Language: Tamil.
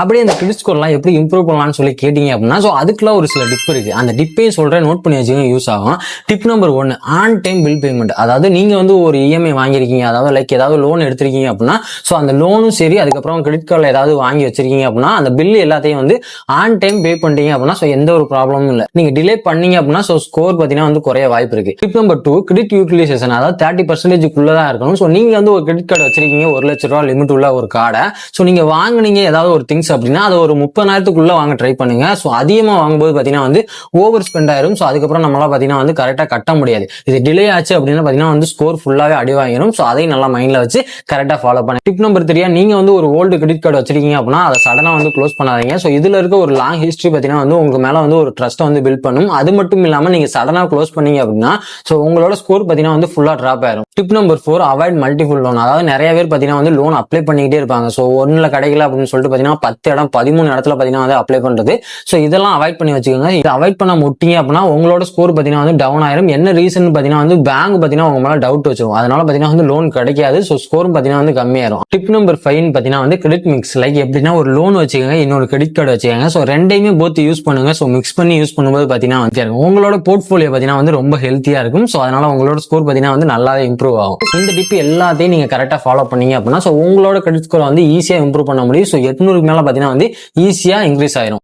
அப்படியே அந்த கிரெடிட் ஸ்கோர்லாம் எப்படி இம்ப்ரூவ் பண்ணலாம்னு சொல்லி கேட்டீங்க அப்படின்னா ஸோ அதுக்குலாம் ஒரு சில டிப் இருக்கு. அந்த டிப்பையும் சொல்றேன், நோட் பண்ணி வச்சுக்கோங்க, யூஸ் ஆகும். Tip number 1, on time bill payment. அதாவது நீங்க வந்து ஒரு இஎம்ஐ வாங்கியிருக்கீங்க, அதாவது லைக் ஏதாவது லோன் எடுத்திருக்கீங்க அப்படின்னா ஸோ அந்த லோனும் சரி, அதுக்கப்புறம் கிரெடிட் கார்டில் ஏதாவது வாங்கி வச்சிருக்கீங்க அப்படின்னா அந்த பில் எல்லாத்தையும் வந்து ஆன் டைம் பே பண்ணிட்டீங்க அப்படின்னா ஸோ எந்த ஒரு ப்ராப்ளமும் இல்லை. நீங்க டிலே பண்ணீங்க அப்படின்னா ஸோ ஸ்கோர் பார்த்தீங்கன்னா வந்து குறைய வாய்ப்பு இருக்கு. Tip number 2, credit utilization. அதாவது 30% தான் இருக்கணும். ஸோ நீங்க வந்து ஒரு கிரெடிட் கார்டு வச்சிருக்கீங்க, 1 லட்ச ரூபா லிமிட் உள்ள ஒரு கார்டை. ஸோ நீங்க வாங்குனீங்க ஏதாவது ஒரு திங்ஸ் அப்படின்னா அதை ஒரு 30,000க்குள்ள வாங்க ட்ரை பண்ணுங்க. ஸோ அதிகமாக வாங்கும்போது பார்த்தீங்கன்னா வந்து ஓவர் ஸ்பெண்ட் ஆயிரும். ஸோ அதுக்கப்புறம் நம்மளால பார்த்தீங்கன்னா வந்து கரெக்டாக கட்ட முடியாது. இது டிலே ஆச்சு அப்படின்னா பார்த்தீங்கன்னா வந்து ஸ்கோர் ஃபுல்லாவே அடி வாங்கிடும். ஸோ அதையும் நல்லா மைண்ட்ல வச்சு கரெக்டாக ஃபாலோ பண்ணி. டிப் நம்பர் 3, நீங்க வந்து ஒரு ஓல்டு கிரெடிட் கார்டு வச்சிருக்கீங்க அப்படின்னா அதை சடனா வந்து க்ளோஸ் பண்ணாதீங்க. ஸோ இதுல இருக்க ஒரு லாங் ஹிஸ்டரி பார்த்தீங்கன்னா வந்து உங்க மேல வந்து ஒரு ட்ரஸ்ட்டை வந்து பில்ட் பண்ணும். அது மட்டும் இல்லாம நீங்க சடனா க்ளோஸ் பண்ணீங்க அப்படின்னா ஸோ உங்களோட ஸ்கோர் பார்த்தீங்கன்னா வந்து ஃபுல்லா டிராப் ஆயிரும். Tip number 4, avoid multiple loan. அதாவது நிறைய பேர் பார்த்தீங்கன்னா வந்து லோன் அப்ளை பண்ணிக்கிட்டே இருப்பாங்க. ஸோ ஒன்னுல கிடைக்கல அப்படின்னு சொல்லிட்டு பார்த்தீங்கன்னா 10 இடம் 13 இடத்துல பார்த்தீங்கன்னா வந்து அப்ளை பண்றது. ஸோ இதெல்லாம் அவாய்ட் பண்ணி வச்சுக்கோங்க. இதை அவாய்ட் பண்ண முட்டீங்க அப்படின்னா உங்களோட ஸ்கோர் பார்த்தீங்கன்னா வந்து டவுன் ஆயிரும். என்ன ரீசன் பார்த்தீங்கன்னா வந்து பேங்க் பார்த்தீங்கன்னா உங்க மேல டவுட் வச்சிரும். அதனால பார்த்தீங்கன்னா வந்து லோன் கிடைக்காது. ஸோ ஸ்கோரும் பார்த்தீங்கன்னா வந்து கம்மியாயிரும். டிப் நம்பர் 5 பார்த்தீங்கன்னா வந்து கிரெடிட் மிக்ஸ். லைக் எப்படின்னா ஒரு லோன் வச்சுக்கோங்க, இன்னொரு கிரெடிட் கார்டு வச்சுக்கோங்க. ஸோ ரெண்டையுமே போத் யூஸ் பண்ணுங்க. ஸோ மிக்ஸ் பண்ணி யூஸ் பண்ணும்போது பார்த்தீங்கன்னா வந்து உங்களோட போர்ட்ஃபோலியோ பார்த்தீங்கன்னா வந்து ரொம்ப ஹெல்த்தியா இருக்கும். ஸோ அதனால உங்களோட ஸ்கோர் பார்த்தீங்கன்னா வந்து நல்லாவே இம்ப்ரூவ் ஆகும். இந்த டிப் எல்லாத்தையும் நீங்க கரெக்டா ஃபாலோ பண்ணீங்க அப்படின்னா ஸோ உங்களோட கிரெடிட் ஸ்கோர் வந்து ஈஸியா இம்ப்ரூவ் பண்ண முடியும். ஸோ 800க்கு மேல பார்த்தீங்கன்னா வந்து ஈஸியா இன்க்ரீஸ் ஆயிரும்.